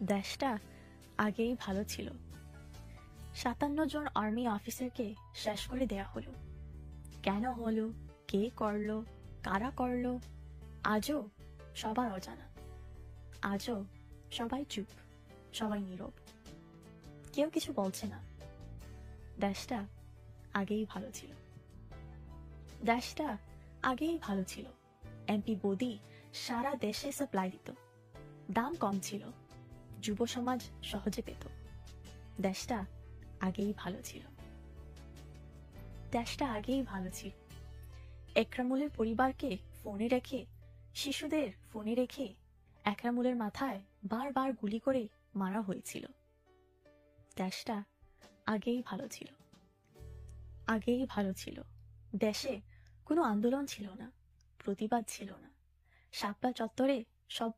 দেশটা আগেই ভালো ছিল। ৫৭ জন আর্মি অফিসারকে শেষ করে দেয়া হলো। কেন হলো, কে করলো, কারা করলো, আজও সবার অজানা। আজও সবাই চুপ, সবাই নীরব, কেউ কিছু বলছে না। দেশটা আগেই ভালো ছিল। দেশটা আগেই ভালো ছিল। এমপি বদি সারা দেশে সাপ্লাই দিত, দাম কম ছিল, যুব সমাজ সহজে পেত। দেশটা আগেই ভালো ছিল। দেশটা আগেই ভালো ছিল। একরামুলের পরিবারকে ফোনে রেখে, শিশুদের ফোনে রেখে একরামুলের মাথায় বারবার গুলি করে মারা হয়েছিল। দেশটা আগেই ভালো ছিল। আগেই ভালো ছিল। দেশে কোনো আন্দোলন ছিল না, প্রতিবাদ ছিল না। শাপলা চত্বরে সব